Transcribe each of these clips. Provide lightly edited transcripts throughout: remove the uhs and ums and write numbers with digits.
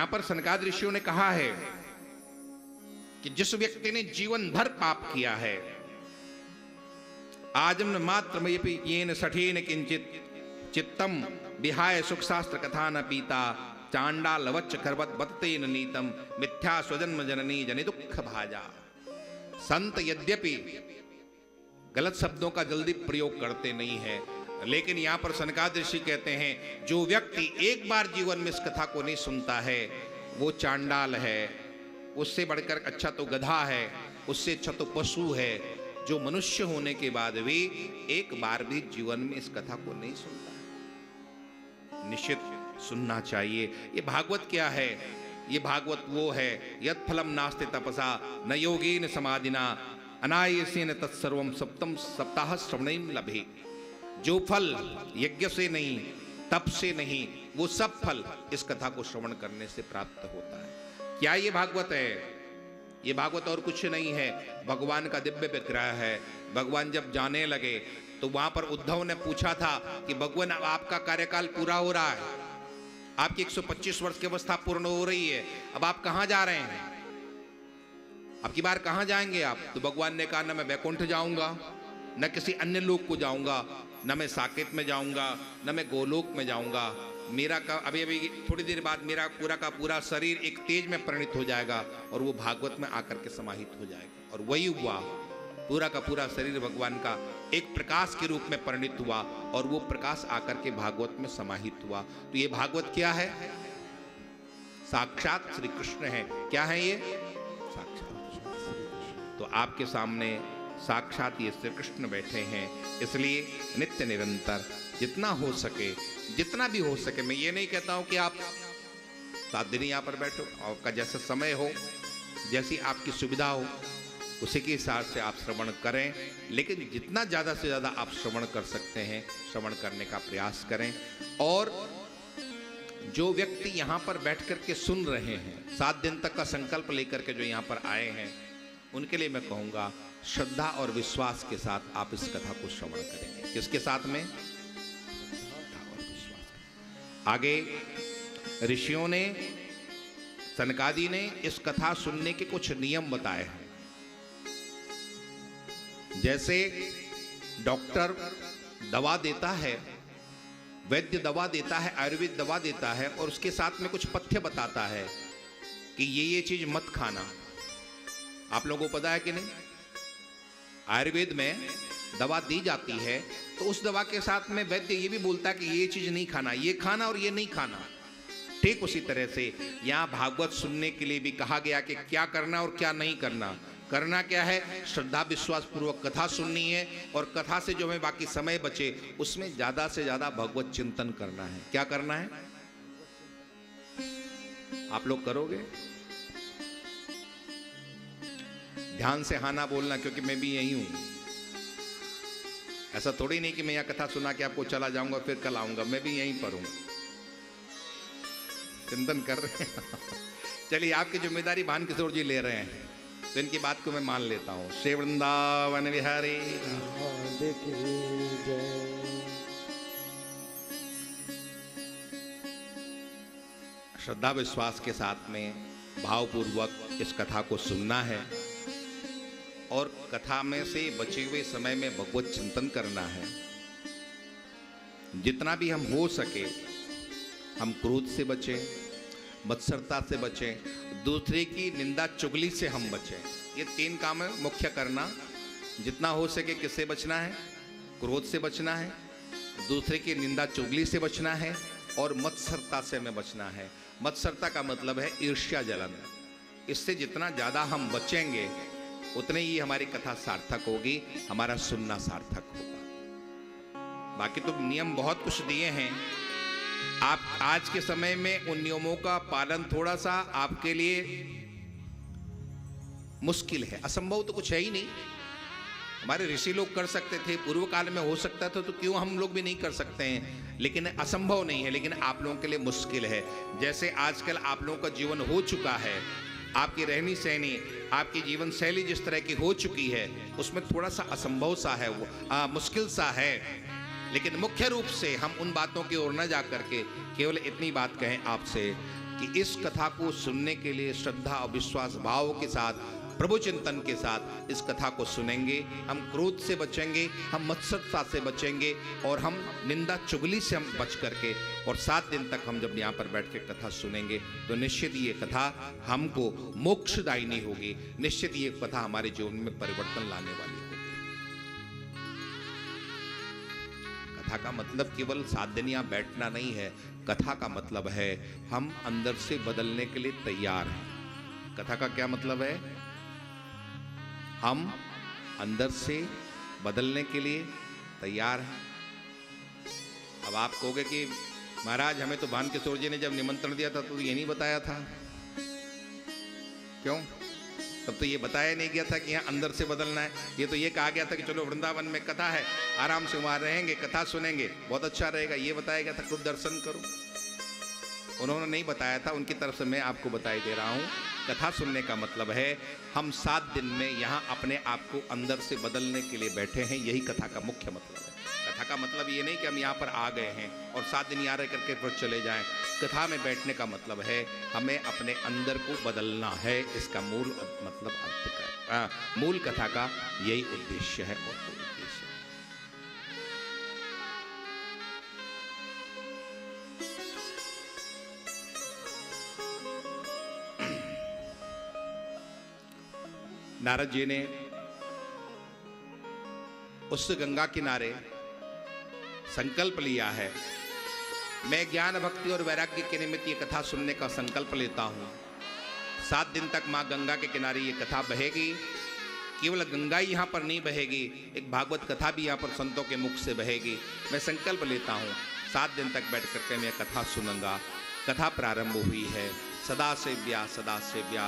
यहां पर सनकादिक ऋषियों ने कहा है कि जिस व्यक्ति ने जीवन भर पाप किया है, आजन्म मात्रमयपि येन सठेन किंचित चित्तम विहाय सुख शास्त्र कथा न पीता चांडालवच्च खरवत बततेन नीतम मिथ्या स्वजन्म जननी जनि दुख भाजा। संत यद्यपि गलत शब्दों का जल्दी प्रयोग करते नहीं है, लेकिन यहां पर सनकादिक ऋषि कहते हैं जो व्यक्ति एक बार जीवन में इस कथा को नहीं सुनता है वो चांडाल है, उससे बढ़कर अच्छा तो गधा है, उससे अच्छा तो पशु है, जो मनुष्य होने के बाद भी एक बार भी जीवन में इस कथा को नहीं सुनता है। निश्चित सुनना चाहिए। ये भागवत क्या है? ये भागवत वो है यत् फलम नास्ति तपसा न योगेन समाधिना अनायासेन तत्सर्वम सप्तम सप्ताह श्रवणेन लभे। जो फल यज्ञ से नहीं, तप से नहीं, वो सब फल इस कथा को श्रवण करने से प्राप्त होता है। क्या ये भागवत है? ये भागवत और कुछ नहीं है, भगवान का दिव्य विग्रह है। भगवान जब जाने लगे तो वहां पर उद्धव ने पूछा था कि भगवान आपका कार्यकाल पूरा हो रहा है, आपकी 125 वर्ष की अवस्था पूर्ण हो रही है, अब आप कहां जा रहे हैं, अब की बार कहां जाएंगे आप? तो भगवान ने कहा न मैं वैकुंठ जाऊंगा, न किसी अन्य लोक को जाऊंगा, न मैं साकेत में जाऊंगा, न मैं गोलोक में जाऊंगा। मेरा का अभी थोड़ी देर बाद मेरा पूरा का पूरा शरीर एक तेज में परिणित हो जाएगा और वो भागवत में आकर के समाहित हो जाएगा। और वही हुआ, पूरा का पूरा शरीर भगवान का एक प्रकाश के रूप में परिणित हुआ और वो प्रकाश आकर के भागवत में समाहित हुआ। तो ये भागवत क्या है? साक्षात श्री कृष्ण है। क्या है ये? साक्षात। तो आपके सामने साक्षात ये श्री कृष्ण बैठे हैं, इसलिए नित्य निरंतर जितना हो सके, जितना भी हो सके, मैं ये नहीं कहता हूं कि आप 7 दिन यहाँ पर बैठो, आपका जैसा समय हो, जैसी आपकी सुविधा हो, उसी के हिसाब से आप श्रवण करें, लेकिन जितना ज़्यादा से ज़्यादा आप श्रवण कर सकते हैं, श्रवण करने का प्रयास करें। और जो व्यक्ति यहाँ पर बैठ कर के सुन रहे हैं, 7 दिन तक का संकल्प लेकर के जो यहाँ पर आए हैं, उनके लिए मैं कहूँगा श्रद्धा और विश्वास के साथ आप इस कथा को श्रवण करेंगे। किसके साथ में? आगे ऋषियों ने, सनकादि ने इस कथा सुनने के कुछ नियम बताए हैं। जैसे डॉक्टर दवा देता है, वैद्य दवा देता है, आयुर्वेद दवा देता है और उसके साथ में कुछ पथ्य बताता है कि ये चीज मत खाना। आप लोगों को पता है कि नहीं? आयुर्वेद में दवा दी जाती है तो उस दवा के साथ में वैद्य ये भी बोलता है कि ये चीज नहीं खाना, ये खाना और ये नहीं खाना। ठीक उसी तरह से यहाँ भागवत सुनने के लिए भी कहा गया कि क्या करना और क्या नहीं करना। करना क्या है? श्रद्धा विश्वास पूर्वक कथा सुननी है और कथा से जो हमें बाकी समय बचे उसमें ज्यादा से ज्यादा भगवत चिंतन करना है। क्या करना है? आप लोग करोगे? ध्यान से हाँ ना बोलना, क्योंकि मैं भी यही हूं। ऐसा थोड़ी नहीं कि मैं यहाँ कथा सुना के आपको चला जाऊंगा फिर कल आऊंगा, मैं भी यहीं पर हूं, चिंतन कर रहे हैं। चलिए, आपकी जिम्मेदारी भान किशोर जी ले रहे हैं तो इनकी बात को मैं मान लेता हूं। श्री वृंदावन विहारी श्रद्धा विश्वास के साथ में भावपूर्वक इस कथा को सुनना है और कथा में से बचे हुए समय में भगवत चिंतन करना है। जितना भी हम हो सके हम क्रोध से बचें, मत्सरता से बचें, दूसरे की निंदा चुगली से हम बचें। ये 3 काम है मुख्य करना। जितना हो सके किससे बचना है? क्रोध से बचना है, दूसरे की निंदा चुगली से बचना है और मत्सरता से हमें बचना है। मत्सरता का मतलब है ईर्ष्या जलन। इससे जितना ज़्यादा हम बचेंगे उतने ही हमारी कथा सार्थक होगी, हमारा सुनना सार्थक होगा। बाकी तो नियम बहुत कुछ दिए हैं। आप आज के समय में उन नियमों का पालन थोड़ा सा आपके लिए मुश्किल है। असंभव तो कुछ है ही नहीं। हमारे ऋषि लोग कर सकते थे, पूर्व काल में हो सकता था, तो क्यों हम लोग भी नहीं कर सकते हैं? लेकिन असंभव नहीं है, लेकिन आप लोगों के लिए मुश्किल है। जैसे आजकल आप लोगों का जीवन हो चुका है, आपकी रहनी सहनी, आपकी जीवन शैली जिस तरह की हो चुकी है, उसमें थोड़ा सा असंभव सा है, वो मुश्किल सा है। लेकिन मुख्य रूप से हम उन बातों की ओर न जा करके केवल इतनी बात कहें आपसे कि इस कथा को सुनने के लिए श्रद्धा और विश्वास भाव के साथ, प्रभु चिंतन के साथ इस कथा को सुनेंगे, हम क्रोध से बचेंगे, हम मत्सरता से बचेंगे और हम निंदा चुगली से हम बच करके, और 7 दिन तक हम जब यहाँ पर बैठ के कथा सुनेंगे तो निश्चित ये कथा हमको मोक्षदायिनी होगी, निश्चित ये कथा हमारे जीवन में परिवर्तन लाने वाली होगी। कथा का मतलब केवल 7 दिन यहाँ बैठना नहीं है, कथा का मतलब है हम अंदर से बदलने के लिए तैयार हैं। कथा का क्या मतलब है? हम अंदर से बदलने के लिए तैयार हैं। अब आप कहोगे कि महाराज हमें तो भान किशोर जी ने जब निमंत्रण दिया था तो ये नहीं बताया था, क्यों? तब तो ये बताया नहीं गया था कि यहाँ अंदर से बदलना है। ये तो ये कहा गया था कि चलो वृंदावन में कथा है, आराम से वहां रहेंगे, कथा सुनेंगे, बहुत अच्छा रहेगा, ये बताया गया था, खूब दर्शन करो। उन्होंने नहीं बताया था, उनकी तरफ से मैं आपको बताई दे रहा हूँ। कथा सुनने का मतलब है हम 7 दिन में यहाँ अपने आप को अंदर से बदलने के लिए बैठे हैं, यही कथा का मुख्य मतलब है। कथा का मतलब ये नहीं कि हम यहाँ पर आ गए हैं और 7 दिन यहाँ रह करके फिर चले जाएं। कथा में बैठने का मतलब है हमें अपने अंदर को बदलना है, इसका मूल मतलब अर्थ का मूल कथा का यही उद्देश्य है और कोई उद्देश्य नहीं। नारद जी ने उस गंगा किनारे संकल्प लिया है, मैं ज्ञान भक्ति और वैराग्य के निमित्त ये कथा सुनने का संकल्प लेता हूँ। 7 दिन तक माँ गंगा के किनारे ये कथा बहेगी। केवल गंगा ही यहाँ पर नहीं बहेगी, एक भागवत कथा भी यहाँ पर संतों के मुख से बहेगी। मैं संकल्प लेता हूँ 7 दिन तक बैठ करके मैं कथा सुनूंगा। कथा प्रारंभ हुई है, सदा सेव्या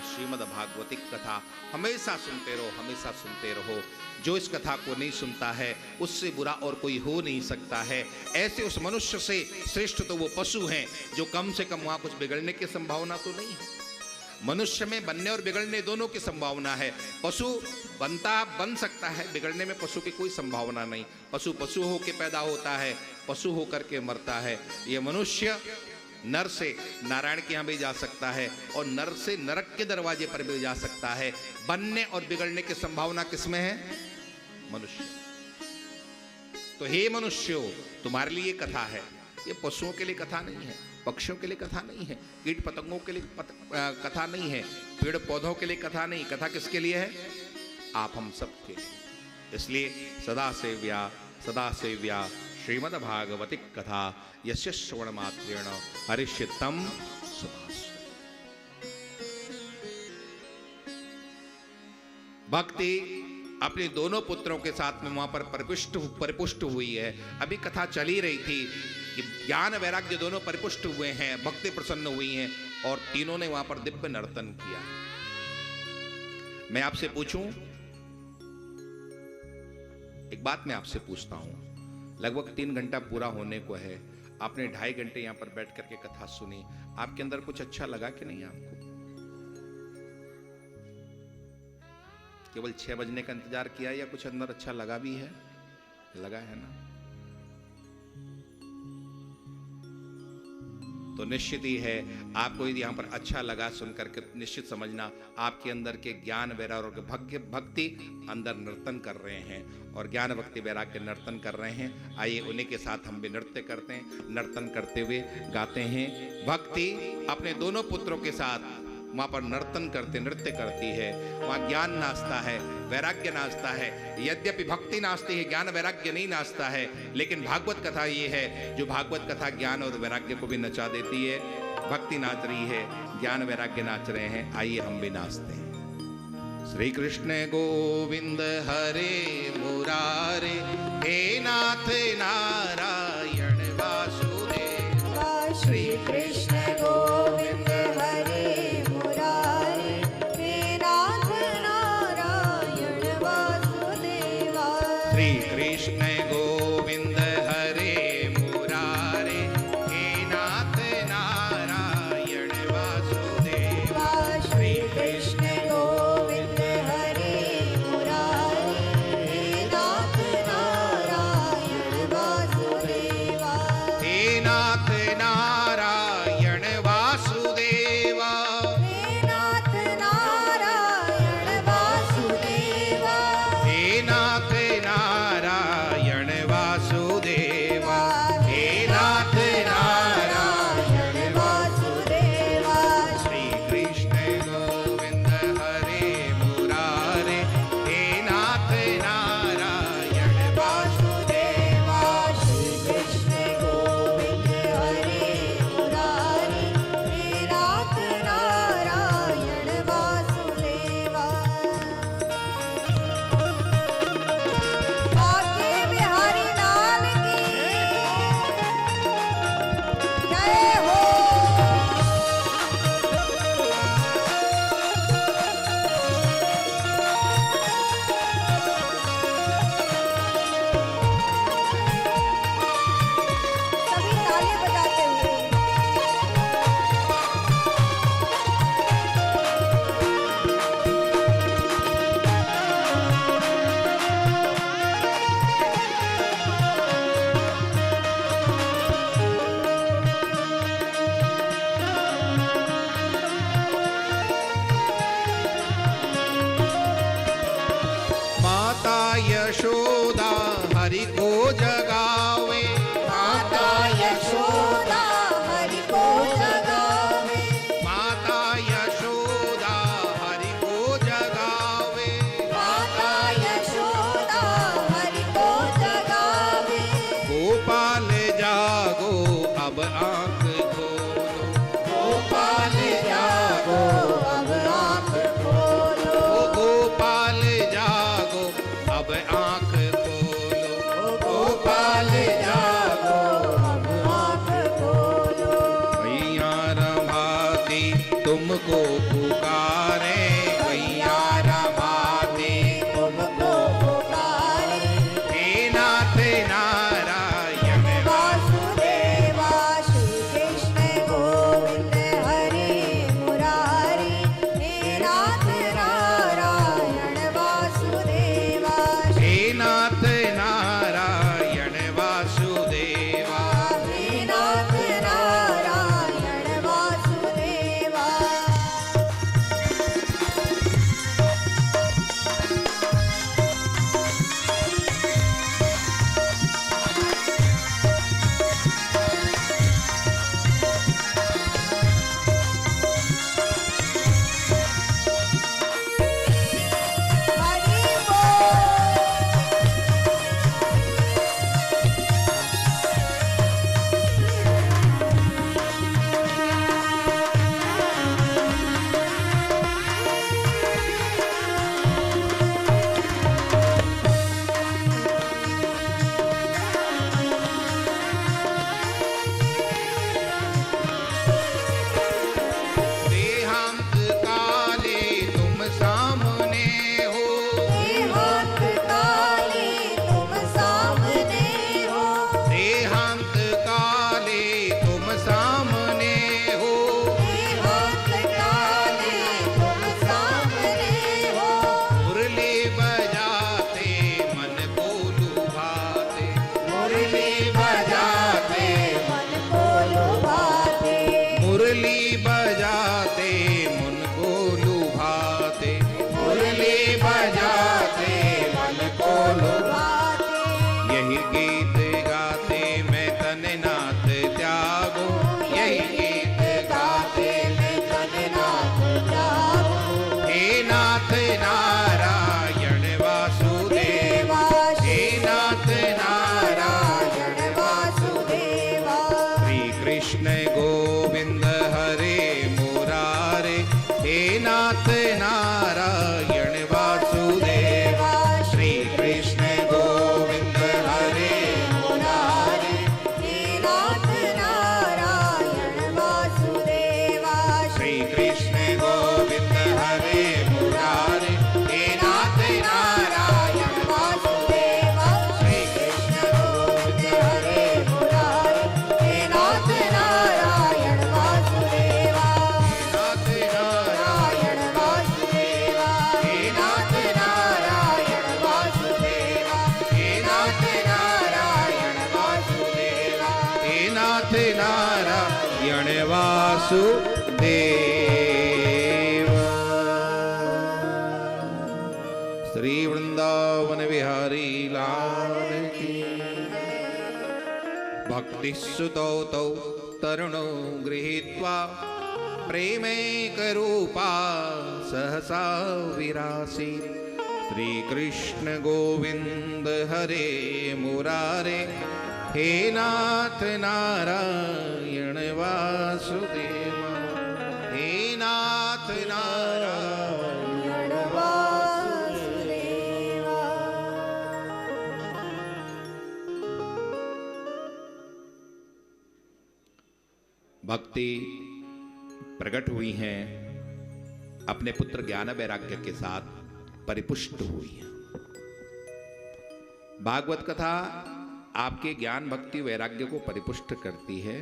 श्रीमद् भागवतिक कथा। हमेशा सुनते रहो, हमेशा सुनते रहो। जो इस कथा को नहीं सुनता है उससे बुरा और कोई हो नहीं सकता है। ऐसे उस मनुष्य से श्रेष्ठ तो वो पशु हैं जो कम से कम वहाँ कुछ बिगड़ने की संभावना तो नहीं है। मनुष्य में बनने और बिगड़ने दोनों की संभावना है। पशु बन सकता है, बिगड़ने में पशु की कोई संभावना नहीं। पशु होकर पैदा होता है, पशु होकर के मरता है। ये मनुष्य नर से नारायण के यहाँ भी जा सकता है और नर से नरक के दरवाजे पर भी जा सकता है। बनने और बिगड़ने की संभावना किसमें है? मनुष्य। तो हे मनुष्यों, तुम्हारे लिए कथा है। ये पशुओं के लिए कथा नहीं है, पक्षियों के लिए कथा नहीं है, कीट पतंगों के लिए कथा नहीं है, पेड़ पौधों के लिए कथा नहीं। कथा किसके लिए है? आप हम सब के लिए। इसलिए सदा सेव्या श्रीमद् भागवतिक कथा यस्य श्रवण मात्रेण हरिष्यतम सुभाषितम्। भक्ति अपने दोनों पुत्रों के साथ में वहां पर परिपुष्ट हुई है। अभी कथा चल ही रही थी कि ज्ञान वैराग्य दोनों परिपुष्ट हुए हैं, भक्ति प्रसन्न हुई हैं और तीनों ने वहां पर दिव्य नर्तन किया। मैं आपसे पूछूं, एक बात मैं आपसे पूछता हूं, लगभग 3 घंटा पूरा होने को है, आपने 2.5 घंटे यहाँ पर बैठ करके कथा सुनी, आपके अंदर कुछ अच्छा लगा कि नहीं? आपको केवल 6 बजने का इंतजार किया या कुछ अंदर अच्छा लगा भी है? लगा है ना? तो निश्चित ही है आपको यदि यहाँ पर अच्छा लगा सुनकर के, निश्चित समझना आपके अंदर के ज्ञान वैराग्य भक्ति अंदर नर्तन कर रहे हैं और ज्ञान भक्ति वैराग्य नर्तन कर रहे हैं। आइए उन्हीं के साथ हम भी नृत्य करते हैं। नर्तन करते हुए गाते हैं। भक्ति अपने दोनों पुत्रों के साथ वहाँ पर नर्तन करते नृत्य करती है। वहाँ ज्ञान नाचता है, वैराग्य नाचता है। यद्यपि भक्ति नाचती है, ज्ञान वैराग्य नहीं नाचता है, लेकिन भागवत कथा ये है जो भागवत कथा ज्ञान और वैराग्य को भी नचा देती है। भक्ति नाच रही है, ज्ञान वैराग्य नाच रहे हैं। आइए हम भी नाचते हैं। श्री कृष्ण गोविंद हरे मुरारे, हे नाथ नारायण वासुदेव। श्री कृष्ण गोविंद हरे मुरारे, हे नाथ नारायण वासुदेवा। श्री कृष्ण गोविंद हरे मुरारे, हे नाथ नारायण वासुदेवा। श्री कृष्ण नारायण वासुदेव। यशोदा हरि को जगावे, माता यशोदा हरि को जगावे, माता यशोदा हरि को जगावे, माता यशोदा हरि को जगावे। गोपाल जागो अब आंख खोलो, गोपाल जागो अब आँख खोलो, गोपाल जागो अब आंख खोलो, गोपाल जागो अब आँख खोलो। मैया रमाती तुमको पुकारे, मैया रमाती तुमको पुकारे, हे नाथ नारायण वासुदेवा श्री कृष्ण गोविंद हरे मुरारी, हे नाथ नारायण वासुदेवा, हे नाथ नारायण वासुदेवा, हे नाथ नारायण वासुदेवा। हरि बोल। देहांत काले तुम सामने हो, देहांत काले तुम सामने हो, देहांत काले तुम सामने हो, देहांत काले तुम सामने हो। मुरली बजाते मन को लुभाते, मुरली बजाते मन को लुभाते, मुरली बजाते मन को लुभाते, मुरली बजाते मन को लुभाते, लुभाते। यही गीत गाते मैं तन नाथ त्यागो, यही गीत गाते मैं तन नाथ, जागो हे नाथ नारायण वासुदेवा, हे नाथ नारायण वासुदेवा। श्री कृष्ण गोविंद हरे मुरारे, हे नाथ नारायण वासुदेवा, श्री कृष्ण गोविंद हरे मुरारे, हे नाथ नारायण वासुदेवा। श्री कृष्ण गोविंद हरे मुरारे, हे नाथ नारायण वासुदेवा। श्री कृष्ण गोविंद हरे मुरारे, हे नाथ नारायण वासुदेवा। नाथ नारायण नारायण वासुदेवा, हे नाथ नारायण वासुदेवा, हे नाथ नारायण वासुदेवा, हे नाथ नारायण वासुदेवा। श्री वृंदावन विहारी लाल की। भक्ति सुतौ तौ तरुणो गृहीत्वा प्रेमैकरूपा सहसा विरासी। श्री कृष्ण गोविंद हरे मुरारे, हे नाथ नारायण वासुदेवा, हे नाथ नारायण वासुदेवा। भक्ति प्रकट हुई हैं, अपने पुत्र ज्ञान वैराग्य के साथ परिपुष्ट हुई है। भागवत कथा आपके ज्ञान भक्ति वैराग्य को परिपुष्ट करती है।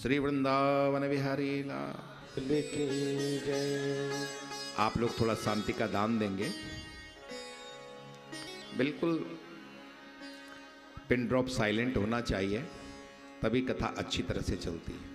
श्री वृंदावन विहारी लाल की जय। आप लोग थोड़ा शांति का दान देंगे। बिल्कुल पिन ड्रॉप साइलेंट होना चाहिए, तभी कथा अच्छी तरह से चलती है।